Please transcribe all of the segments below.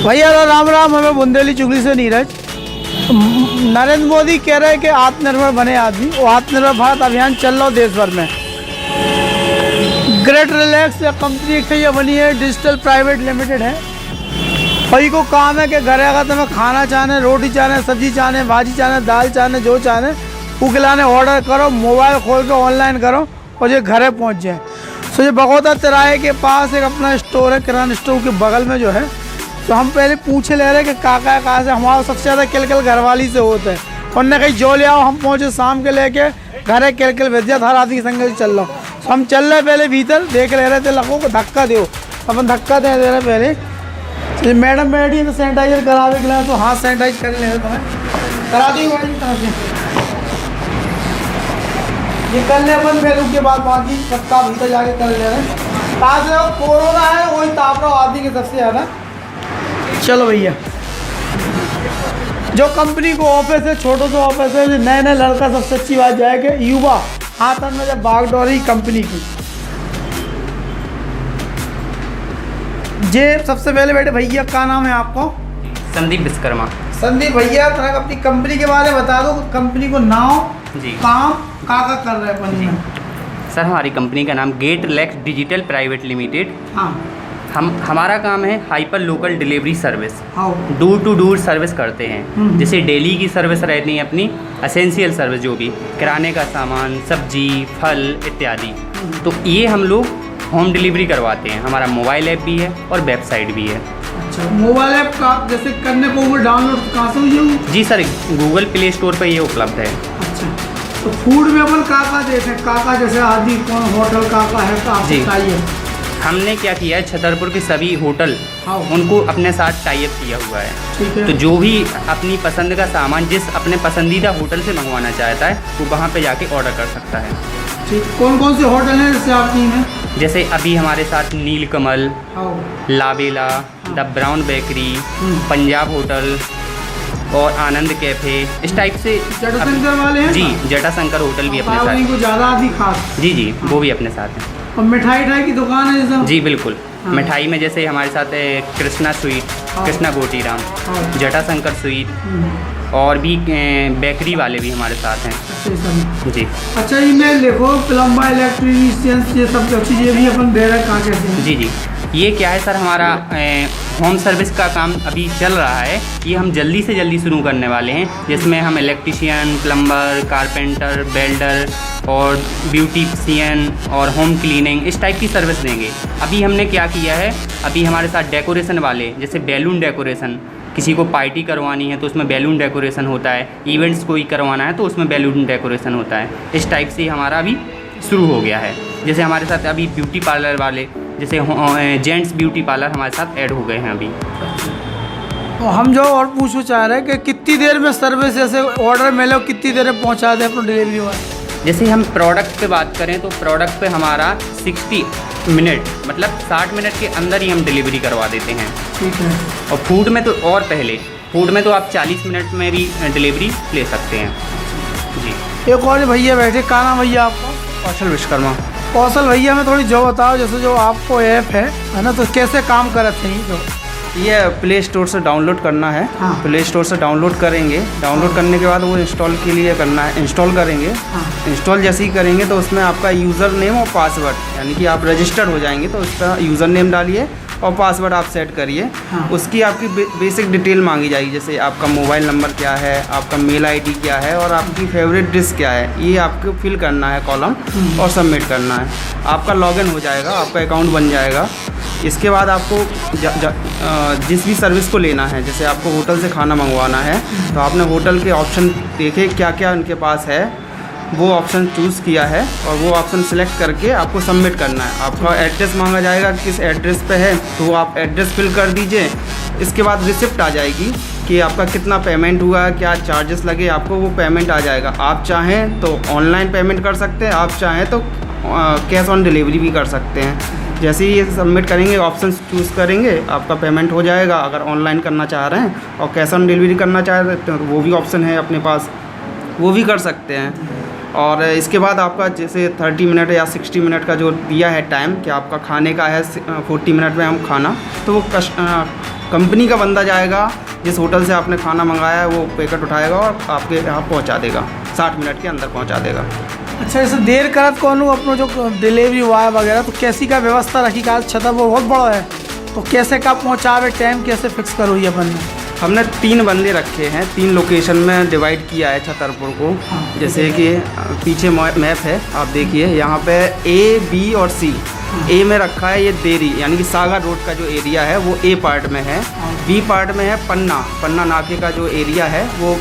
भैया राम राम, हमें बुंदेली चुगली से नीरज। नरेंद्र मोदी कह रहे हैं कि आत्मनिर्भर बने आदमी, वो आत्मनिर्भर भारत अभियान चल रहा हो देश भर में। ग्रेट रिलैक्स कंपनी एक ये बनी है, डिजिटल प्राइवेट लिमिटेड है। भाई को काम है कि घर आकर तुम्हें खाना चाहने, रोटी चाहने, सब्जी चाहने, भाजी चाहने, दाल चाहने, जो चाहने वो खिलाने ऑर्डर करो, मोबाइल खोल के ऑनलाइन करो और ये घरे पहुँच जाए। तो ये बगौदा तिराहे के पास एक अपना स्टोर है, किराना स्टोर के बगल में जो है। तो हम पहले पूछे ले रहे कि काका कहाँ से, हमारा सबसे ज़्यादा किलकिल घरवाली से होता है। उनने कहीं जो ले आओ, हम पहुँचे शाम के लेके घर किलकिल भेज दिया, हर आदमी के संग चल रहा हूँ। तो हम चल रहे पहले भीतर, देख ले रहे थे लोगों को धक्का दो, अपन धक्का दे रहे पहले। तो मैडम बैठी तो सैनिटाइजर करा के, तो हाथ सैनिटाइज कर ले तुम्हें करा दी ये कर ले अपन, फिर उसके बाद बाकी पत्ता भीतर जाके कर ले रहे। आज कोरोना है वही ताप रहा आदमी के सबसे ज़्यादा। चलो भैया, जो कंपनी को ऑफिस है, छोटो से ऑफिस है, नए नए लड़का, सबसे अच्छी बात जाए कि युवा हाथ में जब बागडोर ही कंपनी की। जे सबसे पहले बैठे भैया, क्या नाम है आपको? संदीप विश्वकर्मा। संदीप भैया, थोड़ा अपनी कंपनी के बारे में बता दो, कंपनी को नाम जी, काम का कर रहे हैं अपन जी? सर हमारी कंपनी का नाम Get Relax Digital Private Limited. हाँ, हमारा काम है हाइपर लोकल डिलीवरी सर्विस, हाँ, डोर टू डोर सर्विस करते हैं। जैसे डेली की सर्विस रहती है अपनी एसेंशियल सर्विस, जो भी किराने का सामान, सब्जी, फल इत्यादि, तो ये हम लोग होम डिलीवरी करवाते हैं। हमारा मोबाइल ऐप भी है और वेबसाइट भी है। अच्छा, मोबाइल ऐप का जैसे करने को वो डाउनलोड कहाँ से हुई? जी सर, गूगल प्ले स्टोर पर ये उपलब्ध है। अच्छा, तो फूड में अपन काका देते हैं, काका जैसे आदि कौन होटल काका है तो आपको चाहिए। हमने क्या किया है, छतरपुर के सभी होटल हाँ, उनको अपने साथ टाई अप किया हुआ है। ठीक है। तो जो भी अपनी पसंद का सामान जिस अपने पसंदीदा होटल से मंगवाना चाहता है, वो वहाँ पे जाके ऑर्डर कर सकता है। ठीक, कौन कौन से होटल हैं जैसे आपकी में? जैसे अभी हमारे साथ नीलकमल, हाँ, Lavela, the Brown Bakery, Punjab hotel और आनंद कैफे, इस टाइप से। जटाशंकर वाले हैं? जी, जटाशंकर होटल भी अपने साथ। को ज़्यादा आदि खास। जी जी, वो भी अपने साथ हैं। और मिठाई की दुकान है जैसे? जी बिल्कुल। हाँ। मिठाई में जैसे हमारे साथ है कृष्णा स्वीट, हाँ, कृष्णा गोटीराम, हाँ, जटाशंकर स्वीट, और भी बेकरी वाले भी हमारे साथ हैं। जी अच्छा, ईमेल देखो, प्लम्बर, इलेक्ट्रीशियन, ये सब चीज़ें भी अपन दे रहे हैं, कहाँ कैसे हैं? जी जी, ये क्या है सर, हमारा होम सर्विस का काम अभी चल रहा है। ये हम जल्दी से जल्दी शुरू करने वाले हैं, जिसमें हम इलेक्ट्रीशियन, प्लम्बर, कारपेंटर, वेल्डर और ब्यूटिशियन और होम क्लीनिंग, इस टाइप की सर्विस देंगे। अभी हमने क्या किया है, अभी हमारे साथ डेकोरेशन वाले, जैसे बैलून डेकोरेशन, किसी को पार्टी करवानी है तो उसमें बैलून डेकोरेशन होता है, इवेंट्स कोई करवाना है तो उसमें बैलून डेकोरेशन होता है। इस टाइप से हमारा अभी शुरू हो गया है। जैसे हमारे साथ अभी ब्यूटी पार्लर वाले, जैसे जेंट्स ब्यूटी पार्लर हमारे साथ ऐड हो गए हैं अभी। तो हम जो और पूछना चाह रहे हैं कि कितनी देर में सर्विस, जैसे ऑर्डर मिले कितनी देर में पहुंचा दें अपना डिलीवरी वाला? जैसे हम प्रोडक्ट पे बात करें तो प्रोडक्ट पे हमारा 60 मिनट, मतलब 60 मिनट के अंदर ही हम डिलीवरी करवा देते हैं। ठीक है। और फूड में तो और पहले, फूड में तो आप 40 मिनट में भी डिलीवरी ले सकते हैं। जी, एक और भैया बैठे, क्या नाम भैया आपका? कौशल विश्वकर्मा। कौशल भैया, में थोड़ी जो बताओ, जैसे जो आपको ऐप है ना, तो कैसे काम करते हैं? तो ये प्ले स्टोर से डाउनलोड करना है। हाँ। प्ले स्टोर से डाउनलोड करेंगे, डाउनलोड करने के बाद वो इंस्टॉल के लिए करना है, इंस्टॉल करेंगे। हाँ। इंस्टॉल जैसे ही करेंगे तो उसमें आपका यूज़र नेम और पासवर्ड, यानी कि आप रजिस्टर्ड हो जाएंगे, तो उसका यूज़र नेम डालिए और पासवर्ड आप सेट करिए। हाँ। उसकी आपकी बेसिक डिटेल मांगी जाएगी, जैसे आपका मोबाइल नंबर क्या है, आपका मेल आईडी क्या है और आपकी फेवरेट डिश क्या है, ये आपको फिल करना है कॉलम और सबमिट करना है। आपका लॉगिन हो जाएगा, आपका अकाउंट बन जाएगा। इसके बाद आपको जिस भी सर्विस को लेना है, जैसे आपको होटल से खाना मंगवाना है तो आपने होटल के ऑप्शन देखे क्या क्या उनके पास है, वो ऑप्शन चूज़ किया है और वो ऑप्शन सेलेक्ट करके आपको सबमिट करना है। आपका एड्रेस मांगा जाएगा, किस एड्रेस पे है तो वो आप एड्रेस फिल कर दीजिए। इसके बाद रिसिप्ट आ जाएगी कि आपका कितना पेमेंट हुआ है, क्या चार्जेस लगे, आपको वो पेमेंट आ जाएगा। आप चाहें तो ऑनलाइन पेमेंट कर सकते हैं, आप चाहें तो कैश ऑन डिलीवरी भी कर सकते हैं। जैसे ही ये सबमिट करेंगे, ऑप्शन चूज़ करेंगे, आपका पेमेंट हो जाएगा। अगर ऑनलाइन करना चाह रहे हैं और कैश ऑन डिलीवरी करना चाह रहे हैं तो वो भी ऑप्शन है अपने पास, वो भी कर सकते हैं। और इसके बाद आपका जैसे 30 मिनट या 60 मिनट का जो दिया है टाइम कि आपका खाने का है 40 मिनट में हम खाना, तो वो कंपनी का बंदा जाएगा, जिस होटल से आपने खाना मंगाया है वो पैकेट उठाएगा और आपके यहाँ पहुँचा देगा, 60 मिनट के अंदर पहुँचा देगा। अच्छा, जैसे देर करत कौन अपनो जो डिलीवरी हुआ है वगैरह, तो कैसी का व्यवस्था रखी का छतर वो बहुत बड़ा है, तो कैसे कब पहुँचावे, टाइम कैसे फिक्स करो ये अपन ने? हमने 3 बंदे रखे हैं, 3 लोकेशन में डिवाइड किया है छतरपुर को। जैसे कि पीछे मैप है, आप देखिए यहाँ पे A, B और C। A में रखा है ये देरी, यानी कि सागर रोड का जो एरिया है वो A पार्ट में है। B पार्ट में है पन्ना नाके का जो एरिया है वो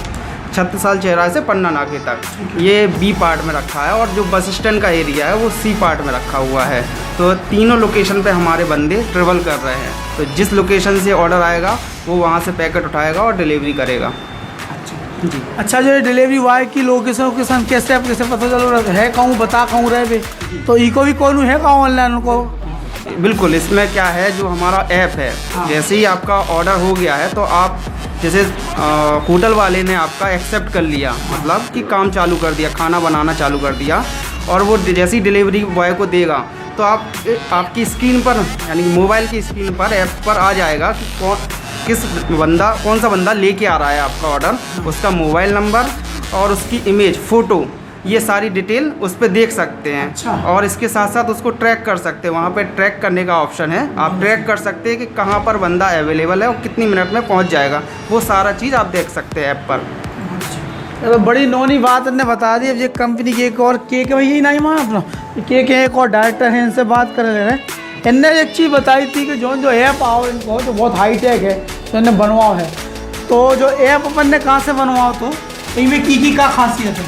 छत्रसाल चौराहे से पन्ना नाके तक, ये B पार्ट में रखा है। और जो बस स्टैंड का एरिया है वो C पार्ट में रखा हुआ है। तो तीनों लोकेशन पे हमारे बंदे ट्रेवल कर रहे हैं, तो जिस लोकेशन से ऑर्डर आएगा वो वहाँ से पैकेट उठाएगा और डिलीवरी करेगा। जी। अच्छा, जो डिलीवरी बॉय की लोकेशन कैसे पता चल रहा है, कहूँ बता कहूँ रहे बे, तो इको भी कौन है कहूँ ऑनलाइन उनको? बिल्कुल, इसमें क्या है, जो हमारा ऐप है, जैसे ही आपका ऑर्डर हो गया है तो आप जैसे होटल वाले ने आपका एक्सेप्ट कर लिया, मतलब कि काम चालू कर दिया, खाना बनाना चालू कर दिया, और वो जैसे ही डिलीवरी बॉय को देगा तो आपकी स्क्रीन पर, यानी मोबाइल की स्क्रीन पर ऐप पर आ जाएगा कि कौन सा बंदा लेके आ रहा है आपका ऑर्डर, उसका मोबाइल नंबर और उसकी इमेज, फ़ोटो, ये सारी डिटेल उस पर देख सकते हैं। अच्छा। और इसके साथ साथ उसको ट्रैक कर सकते हैं, वहाँ पे ट्रैक करने का ऑप्शन है, आप ट्रैक कर सकते हैं कि कहाँ पर बंदा अवेलेबल है और कितनी मिनट में पहुँच जाएगा, वो सारा चीज़ आप देख सकते हैं ऐप पर। तो बड़ी नौनी बात ने बता दी। अब ये कंपनी की एक और केक है, यही नहीं माना अपना केक है, एक और डायरेक्टर है, इनसे बात कर ले रहे हैं। इनने एक चीज़ बताई थी कि जो ऐप आओ इनको जो बहुत हाईटेक है, तो इन्हें बनवाओ है, तो जो ऐप अपन ने कहाँ से बनवाओ, तो इनमें की क्या खासियत है?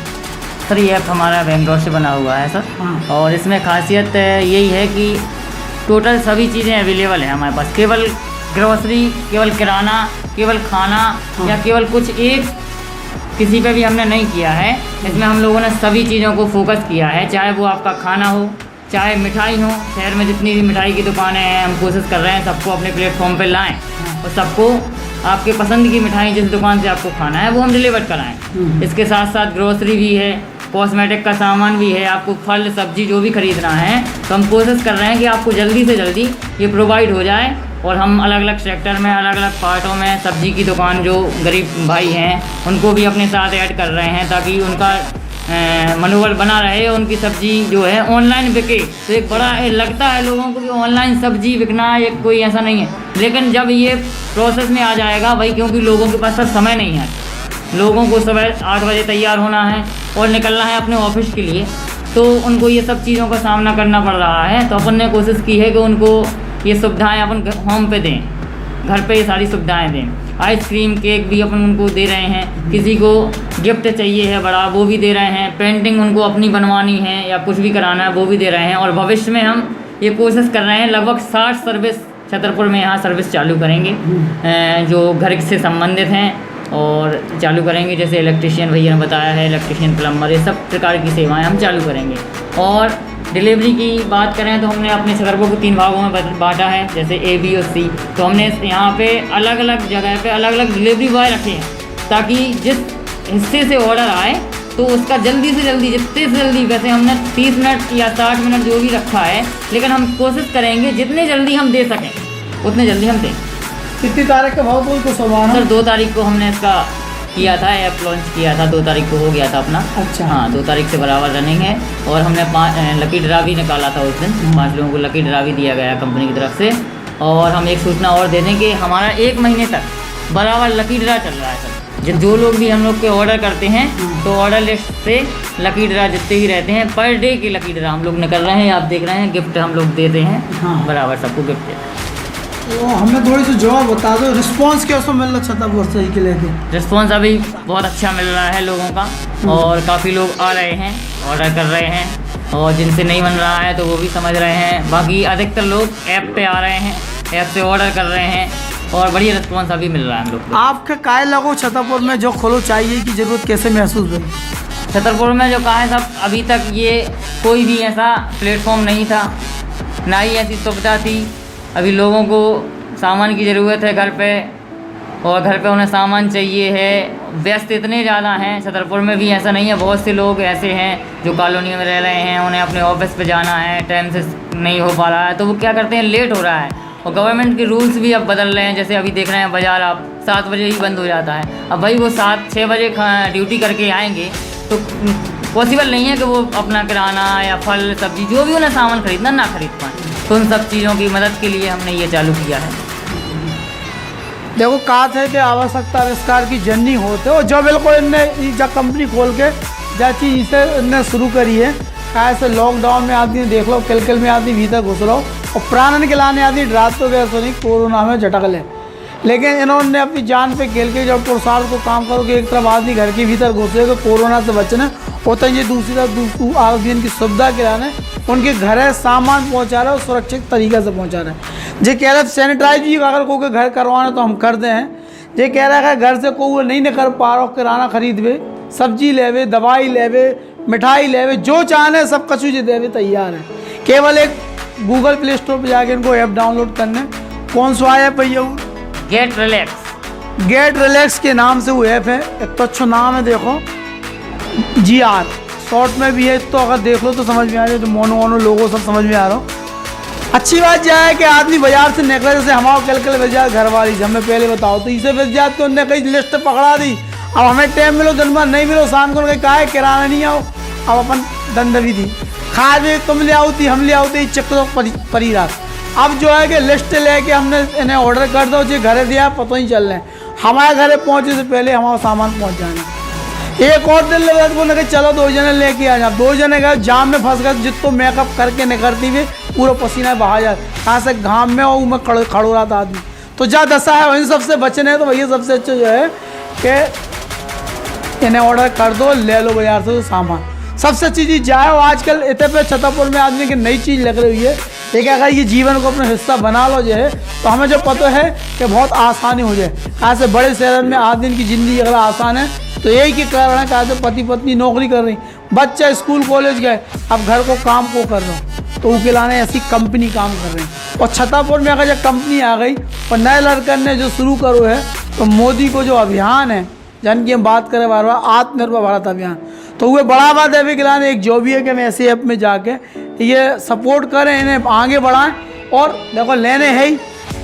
सर ये ऐप हमारा बेंगलोर से बना हुआ है सर। हाँ। और इसमें खासियत यही है कि टोटल सभी चीज़ें अवेलेबल हैं हमारे पास, केवल ग्रोसरी, केवल किराना, केवल खाना, या केवल कुछ एक किसी पे भी हमने नहीं किया है। इसमें हम लोगों ने सभी चीज़ों को फोकस किया है, चाहे वो आपका खाना हो, चाहे मिठाई हो। शहर में जितनी भी मिठाई की दुकानें हैं, हम कोशिश कर रहे हैं सबको अपने प्लेटफॉर्म पे लाएं और सबको आपके पसंद की मिठाई जिस दुकान से आपको खाना है वो हम डिलीवर कराएं। इसके साथ साथ ग्रोसरी भी है, कॉस्मेटिक का सामान भी है, आपको फल सब्जी जो भी ख़रीदना है, तो हम कोशिश कर रहे हैं कि आपको जल्दी से जल्दी ये प्रोवाइड हो जाए। और हम अलग अलग सेक्टर में, अलग अलग पार्टों में सब्जी की दुकान जो गरीब भाई हैं उनको भी अपने साथ ऐड कर रहे हैं, ताकि उनका मनोबल बना रहे, उनकी सब्जी जो है ऑनलाइन बिके। तो एक बड़ा लगता है लोगों को कि ऑनलाइन सब्जी बिकना एक कोई ऐसा नहीं है, लेकिन जब ये प्रोसेस में आ जाएगा भाई, क्योंकि लोगों के पास सर समय नहीं है, लोगों को सुबह 8 बजे तैयार होना है और निकलना है अपने ऑफिस के लिए, तो उनको ये सब चीज़ों का सामना करना पड़ रहा है। तो अपन ने कोशिश की है कि उनको ये सुविधाएं अपन होम पे दें, घर पे ये सारी सुविधाएं दें। आइसक्रीम, केक भी अपन उनको दे रहे हैं, किसी को गिफ्ट चाहिए है बड़ा वो भी दे रहे हैं, पेंटिंग उनको अपनी बनवानी है या कुछ भी कराना है वो भी दे रहे हैं। और भविष्य में हम ये कोशिश कर रहे हैं लगभग 60 सर्विस छतरपुर में यहाँ सर्विस चालू करेंगे, जो घर से संबंधित हैं और चालू करेंगे। जैसे इलेक्ट्रिशियन भैया ने बताया है, इलेक्ट्रिशियन, प्लम्बर, ये सब प्रकार की सेवाएं हम चालू करेंगे। और डिलीवरी की बात करें तो हमने अपने छतरपुर को 3 भागों में बांटा है, जैसे A, B और C। तो हमने यहाँ पे अलग अलग जगह पे अलग अलग डिलीवरी बॉय रखे हैं, ताकि जिस हिस्से से ऑर्डर आए तो उसका जल्दी से जल्दी, जितने से जल्दी, वैसे हमने 30 मिनट या 60 मिनट जो भी रखा है, लेकिन हम कोशिश करेंगे जितने जल्दी हम दे सकें उतने जल्दी हम दें। कितनी तारीख का भाव को सवाल सर 2 तारीख को हमने इसका किया था, ऐप लॉन्च किया था, 2 तारीख को हो गया था अपना। अच्छा। हाँ, 2 तारीख से बराबर रनिंग है। और हमने 5 लकी ड्रा भी निकाला था उस दिन, 5 लोगों को लकी ड्रा भी दिया गया कंपनी की तरफ से। और हम एक सूचना और दे दें कि हमारा 1 महीने तक बराबर लकी ड्रा चल रहा है सर। जो लोग भी हम लोग के ऑर्डर करते हैं तो ऑर्डर लिस्ट से लकी ड्रा जितने ही रहते हैं, पर डे की लकी ड्रा हम लोग निकल रहे हैं, आप देख रहे हैं, गिफ्ट हम लोग देते हैं। हाँ। बराबर सबको गिफ्ट देते हैं। तो हमें थोड़ी सी जवाब बता दो, रिस्पांस कैसा मिल रहा छतरपुर से के लेके? रिस्पॉन्स अभी बहुत अच्छा मिल रहा है लोगों का, और काफ़ी लोग आ रहे हैं, ऑर्डर कर रहे हैं, और जिनसे नहीं बन रहा है तो वो भी समझ रहे हैं। बाकी अधिकतर लोग ऐप पे आ रहे हैं, ऐप से ऑर्डर कर रहे हैं, और बढ़िया रिस्पॉन्स अभी मिल रहा है हम लोग को। आपके काय लगो छतरपुर में जो खोलो चाहिए की ज़रूरत कैसे महसूस हुई? छतरपुर में जो कहा है साहब, अभी तक ये कोई भी ऐसा प्लेटफॉर्म नहीं था, ना ही ऐसी सुविधा थी। अभी लोगों को सामान की ज़रूरत है घर पे, और घर पे उन्हें सामान चाहिए है। व्यस्त इतने ज़्यादा हैं छतरपुर में भी, ऐसा नहीं है, बहुत से लोग ऐसे हैं जो कॉलोनी में रह रहे हैं, उन्हें अपने ऑफिस पे जाना है, टाइम से नहीं हो पा रहा है, तो वो क्या करते हैं, लेट हो रहा है। और गवर्नमेंट के रूल्स भी अब बदल रहे हैं, जैसे अभी देख रहे हैं बाज़ार आप 7 बजे ही बंद हो जाता है। अब भाई वो 7-6 बजे ड्यूटी करके आएंगे तो पॉसिबल नहीं है कि वो अपना किराना या फल सब्जी जो भी उन्हें सामान खरीदना ना खरीद पाएँ। तो उन सब चीज़ों की मदद के लिए हमने ये चालू किया है। देखो कहा थे कि आवश्यकता आविष्कार की जर्नी होते, और जो बिल्कुल इनने जब कंपनी खोल के जा चीज़ इसे इनने शुरू करी है, ऐसे लॉकडाउन में आदमी देख लो, किलकिल में आदमी भीतर घुस रहो, और प्राण निकलाने आदमी रात तो वैसे नहीं कोरोना में झटक ले, लेकिन इन्होंने अपनी जान पे खेल के जब पुरुषार्थ को काम करो कि एक तरफ आदमी घर के भीतर घुसे तो कोरोना से बचना होता है, ये दूसरी तरफ आदमी की सुविधा कराने उनके घर सामान पहुंचा रहे और सुरक्षित तरीके से पहुंचा रहे हैं। जे कह रहे सैनिटाइज भी अगर कोई घर करवाना तो हम कर दें हैं। जे कह रहा है घर से कोई नहीं कर पा रहा हो किराना खरीदवे, सब्जी लेवे, दवाई लेवे, मिठाई लेवे, जो चाहे सब कछु जी देवे तैयार है। केवल एक गूगल प्ले स्टोर पर जाके इनको ऐप डाउनलोड करने, कौन सा ऐप है ये? Gate relax. गेट रिलैक्स के नाम से वो ऐप है, एक तो अच्छा नाम है, देखो GR शॉर्ट में भी है, तो अगर देख लो तो समझ में आ जाए, तो मोनो लोगो सब समझ में आ रहा हो। अच्छी बात यह है कि आदमी बाजार से निकले, जैसे हमारा कल बाजार घर वाली से हमें पहले बताओ तो इसे बच जाते तो उनने कई लिस्ट पकड़ा दी, अब हमें टाइम मिलो दिन भर नहीं मिलो, शाम को कहा है किराना नहीं आओ, अब अपन दंड भी दी खा दे, तुम ले आओ थी हम ले आओ थी, चक्कर परी रात। अब जो है कि लिस्ट लेके हमने इन्हें ऑर्डर कर दो, जो घर दिया पता ही चल रहे हैं, हमारे घर पहुँचे से पहले हमारा सामान पहुँच जाना। एक और दिन लगे बोले कि चलो 2 जने लेके आ जाओ, 2 जने गए जाम में फंस गए, जितो मेकअप करके निकलती हुई पूरा पसीना बहा जाए, कहाँ से घाम में और में खड़ो रहा था आदमी। तो जा दशा है इन सबसे बचने, तो भैया सबसे अच्छा जो है कि इन्हें ऑर्डर कर दो, ले लो बाजार से सामान, सबसे अच्छी चीज़ जाए। आजकल इतने पे छतरपुर में आदमी की नई चीज़ लग रही है, लेकिन अगर ये जीवन को अपना हिस्सा बना लो जो है तो हमें जो पता है कि बहुत आसानी हो जाए। ऐसे बड़े शहर में आदमी की ज़िंदगी अगर आसान है तो यही के कारण है कि आज पति पत्नी नौकरी कर रही, बच्चा स्कूल कॉलेज गए, अब घर को काम को कर रहे हो, तो उनके लाने ऐसी कंपनी काम कर रहे हैं। और छतरपुर में अगर जब कंपनी आ गई और नए लड़कन ने जो शुरू करो है, तो मोदी को जो अभियान है जन की हम बात करें बार बार, आत्मनिर्भर भारत अभियान, तो वो बढ़ावा देने के लाने एक जो भी है कि मैं ऐसे ऐप में जाके ये सपोर्ट करें, इन्हें आगे बढ़ाएं। और देखो लेने है ही,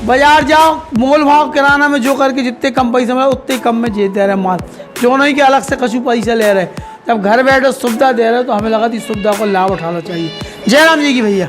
बाजार जाओ, मोल भाव किराना में जो करके जितने कम पैसे में उतने कम में दे रहे माल, जो नहीं कि अलग से कछु पैसे ले रहे। जब घर बैठे सुविधा दे रहे तो हमें लगा थी सुविधा को लाभ उठाना चाहिए। जय राम जी की भैया।